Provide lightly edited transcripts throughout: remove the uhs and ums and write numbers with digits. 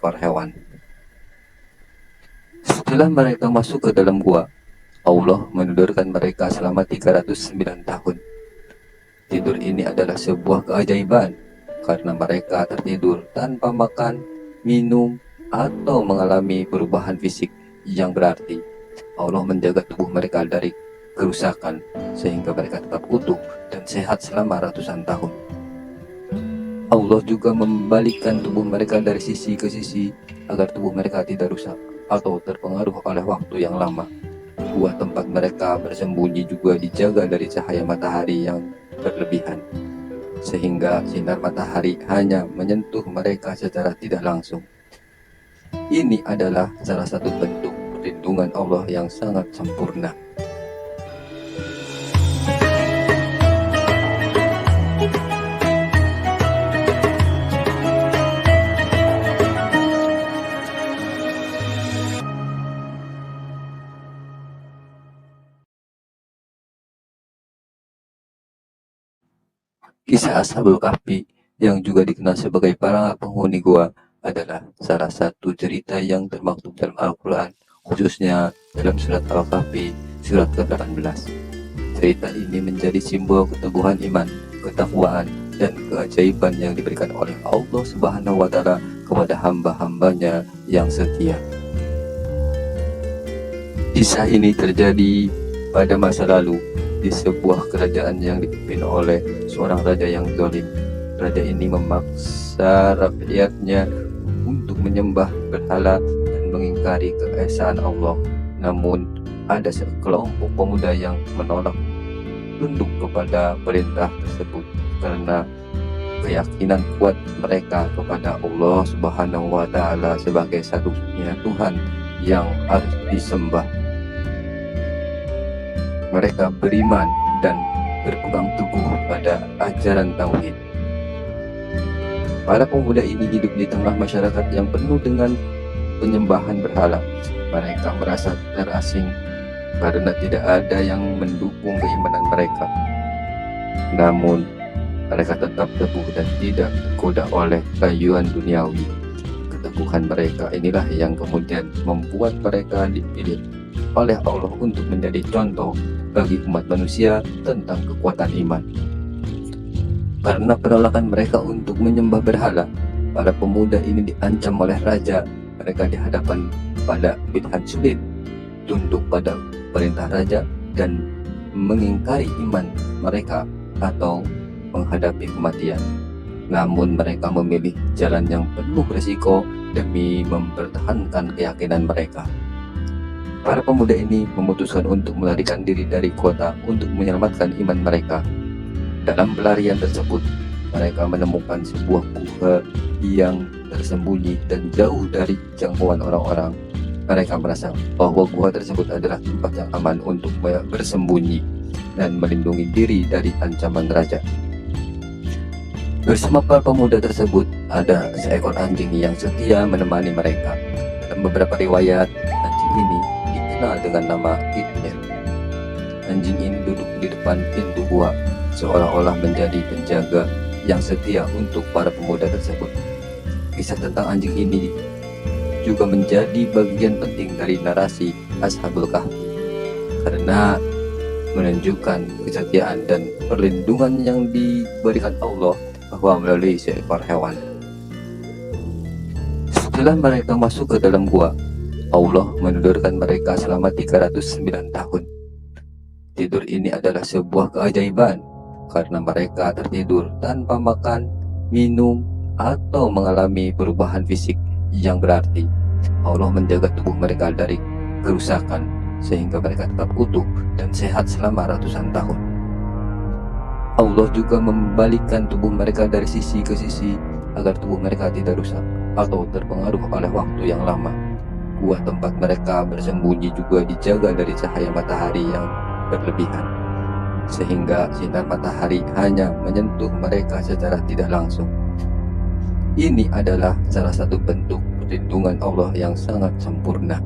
seekor hewan. Setelah mereka masuk ke dalam gua, Allah menidurkan mereka selama 309 tahun. Tidur ini adalah sebuah keajaiban karena mereka tertidur tanpa makan, minum, atau mengalami perubahan fisik yang berarti. Allah menjaga tubuh mereka dari kerusakan sehingga mereka tetap utuh dan sehat selama ratusan tahun. Allah juga membalikkan tubuh mereka dari sisi ke sisi agar tubuh mereka tidak rusak atau terpengaruh oleh waktu yang lama. Gua tempat mereka bersembunyi juga dijaga dari cahaya matahari yang berlebihan, sehingga sinar matahari hanya menyentuh mereka secara tidak langsung. Ini adalah salah satu bentuk perlindungan Allah yang sangat sempurna. Kisah Ashabul Kahfi yang juga dikenal sebagai para penghuni gua adalah salah satu cerita yang termaktub dalam Al-Quran, khususnya dalam surat Al-Kahfi surat ke-18. Cerita ini menjadi simbol keteguhan iman, ketakwaan, dan keajaiban yang diberikan oleh Allah Subhanahu wa Ta'ala kepada hamba-hambanya yang setia. Kisah ini terjadi pada masa lalu di sebuah kerajaan yang dipimpin oleh seorang raja yang zalim. Raja ini memaksa rakyatnya untuk menyembah berhala dan mengingkari keesaan Allah. Namun ada sekelompok pemuda yang menolak tunduk kepada perintah tersebut karena keyakinan kuat mereka kepada Allah Subhanahu wa Ta'ala sebagai satu-satunya Tuhan yang harus disembah. Mereka beriman dan berpegang teguh pada ajaran tauhid. Para pemuda ini hidup di tengah masyarakat yang penuh dengan penyembahan berhala. Mereka merasa terasing karena tidak ada yang mendukung keimanan mereka. Namun, mereka tetap teguh dan tidak tergoda oleh rayuan duniawi. Keteguhan mereka inilah yang kemudian membuat mereka dipilih oleh Allah untuk menjadi contoh bagi umat manusia tentang kekuatan iman. Karena penolakan mereka untuk menyembah berhala, para pemuda ini diancam oleh raja. Mereka dihadapkan pada pilihan sulit, tunduk pada perintah raja dan mengingkari iman mereka atau menghadapi kematian. Namun mereka memilih jalan yang penuh risiko demi mempertahankan keyakinan mereka. Para pemuda ini memutuskan untuk melarikan diri dari kota untuk menyelamatkan iman mereka. Dalam pelarian tersebut, mereka menemukan sebuah gua yang tersembunyi dan jauh dari jangkauan orang-orang. Mereka merasa bahwa gua tersebut adalah tempat yang aman untuk bersembunyi dan melindungi diri dari ancaman raja. Bersama para pemuda tersebut, ada seekor anjing yang setia menemani mereka. Dalam beberapa riwayat, anjing ini dikenal dengan nama Itmir. Anjing ini duduk di depan pintu gua, seolah-olah menjadi penjaga yang setia untuk para pemuda tersebut. Kisah tentang anjing ini juga menjadi bagian penting dari narasi Ashabul Kahfi karena menunjukkan kesetiaan dan perlindungan yang diberikan Allah bahwa melalui seekor hewan. Setelah mereka masuk ke dalam gua, Allah menidurkan mereka selama 309 tahun. Tidur ini adalah sebuah keajaiban karena mereka tertidur tanpa makan, minum, atau mengalami perubahan fisik yang berarti. Allah menjaga tubuh mereka dari kerusakan sehingga mereka tetap utuh dan sehat selama ratusan tahun. Allah juga membalikkan tubuh mereka dari sisi ke sisi agar tubuh mereka tidak rusak atau terpengaruh oleh waktu yang lama. Gua tempat mereka bersembunyi juga dijaga dari cahaya matahari yang berlebihan, sehingga sinar matahari hanya menyentuh mereka secara tidak langsung. Ini adalah salah satu bentuk perlindungan Allah yang sangat sempurna.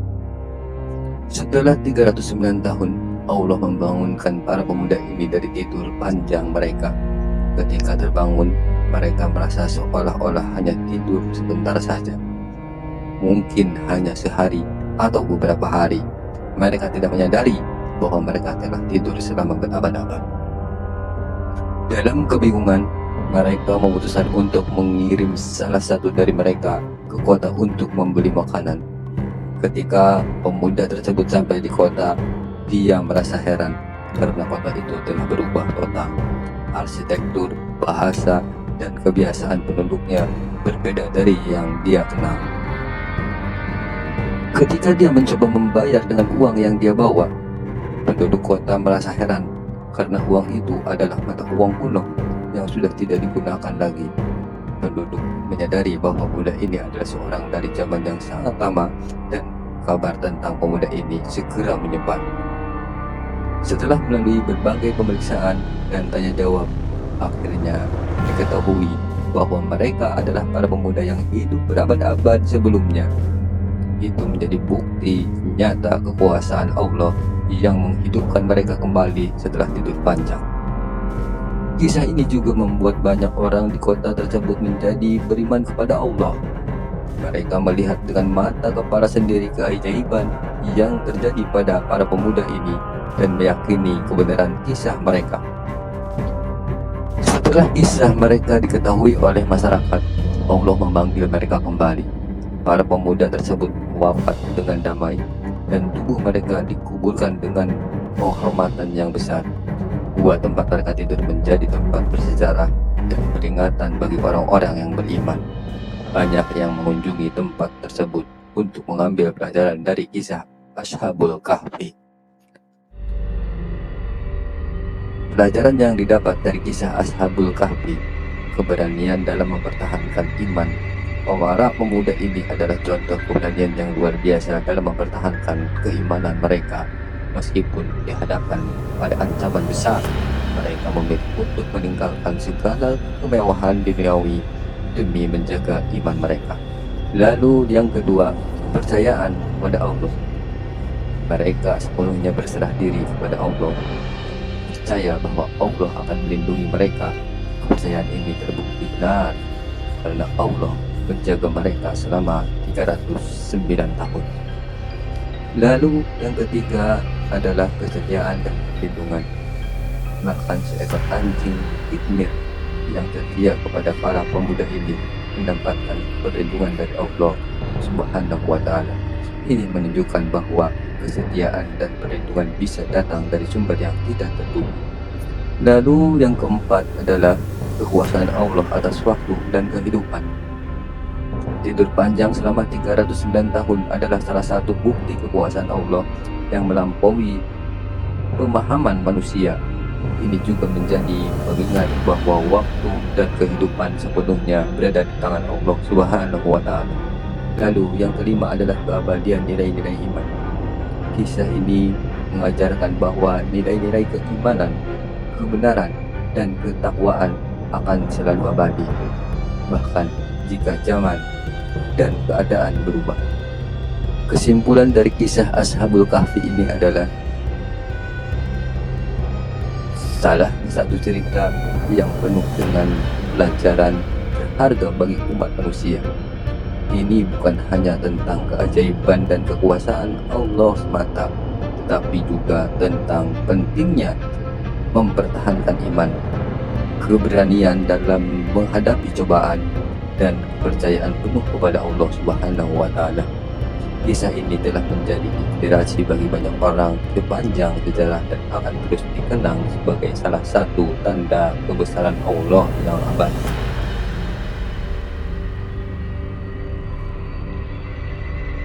Setelah 309 tahun, Allah membangunkan para pemuda ini dari tidur panjang mereka. Ketika terbangun, mereka merasa seolah-olah hanya tidur sebentar saja. mungkin hanya sehari atau beberapa hari. Mereka tidak menyadari bahwa mereka telah tidur selama berabad-abad. Dalam kebingungan, mereka memutuskan untuk mengirim salah satu dari mereka ke kota untuk membeli makanan. Ketika pemuda tersebut sampai di kota, dia merasa heran karena kota itu telah berubah total. Arsitektur, bahasa, dan kebiasaan penduduknya berbeda dari yang dia kenal. Ketika dia mencoba membayar dengan uang yang dia bawa, penduduk kota merasa heran karena uang itu adalah mata uang kuno yang sudah tidak digunakan lagi. Penduduk menyadari bahwa pemuda ini adalah seorang dari zaman yang sangat lama dan kabar tentang pemuda ini segera menyebar. Setelah melalui berbagai pemeriksaan dan tanya jawab, akhirnya diketahui bahwa mereka adalah para pemuda yang hidup berabad-abad sebelumnya. Itu menjadi bukti nyata kekuasaan Allah yang menghidupkan mereka kembali setelah tidur panjang. Kisah ini juga membuat banyak orang di kota tersebut menjadi beriman kepada Allah. Mereka melihat dengan mata kepala sendiri keajaiban yang terjadi pada para pemuda ini dan meyakini kebenaran kisah mereka. Setelah kisah mereka diketahui oleh masyarakat, Allah memanggil mereka kembali. Para pemuda tersebut wafat dengan damai dan tubuh mereka dikuburkan dengan penghormatan yang besar. Buat tempat mereka tidur menjadi tempat bersejarah dan peringatan bagi orang-orang yang beriman. Banyak yang mengunjungi tempat tersebut untuk mengambil pelajaran dari kisah Ashabul Kahfi. Pelajaran yang didapat dari kisah Ashabul Kahfi, keberanian dalam mempertahankan iman. Para pemuda ini adalah contoh keberanian yang luar biasa dalam mempertahankan keimanan mereka. Meskipun dihadapkan pada ancaman besar, mereka memilih untuk meninggalkan segala kemewahan duniawi demi menjaga iman mereka. Lalu yang kedua, kepercayaan kepada Allah. Mereka sepenuhnya berserah diri kepada Allah, percaya bahwa Allah akan melindungi mereka. Kepercayaan ini terbukti benar karena Allah menjaga mereka selama 309 tahun. Lalu yang ketiga adalah kesetiaan dan perlindungan. Bahkan seekor anjing Itmir yang setia kepada para pemuda ini mendapatkan perlindungan dari Allah Subhanahu wa Ta'ala. Ini menunjukkan bahwa kesetiaan dan perlindungan bisa datang dari sumber yang tidak terduga. Lalu yang keempat adalah kekuasaan Allah atas waktu dan kehidupan. Tidur panjang selama 309 tahun adalah salah satu bukti kekuasaan Allah yang melampaui pemahaman manusia. Ini juga menjadi pengingat bahwa waktu dan kehidupan sepenuhnya berada di tangan Allah Subhanahu wa Ta'ala. Lalu yang kelima adalah keabadian nilai-nilai iman. Kisah ini mengajarkan bahwa nilai-nilai keimanan, kebenaran, dan ketakwaan akan selalu abadi, bahkan jika zaman dan keadaan berubah. Kesimpulan dari kisah Ashabul Kahfi ini adalah salah satu cerita yang penuh dengan pelajaran berharga bagi umat manusia. Ini bukan hanya tentang keajaiban dan kekuasaan Allah semata, tetapi juga tentang pentingnya mempertahankan iman, keberanian dalam menghadapi cobaan, dan kepercayaan penuh kepada Allah Subhanahu wa Ta'ala. Kisah ini telah menjadi inspirasi bagi banyak orang sepanjang sejarah dan akan terus dikenang sebagai salah satu tanda kebesaran Allah yang abadi.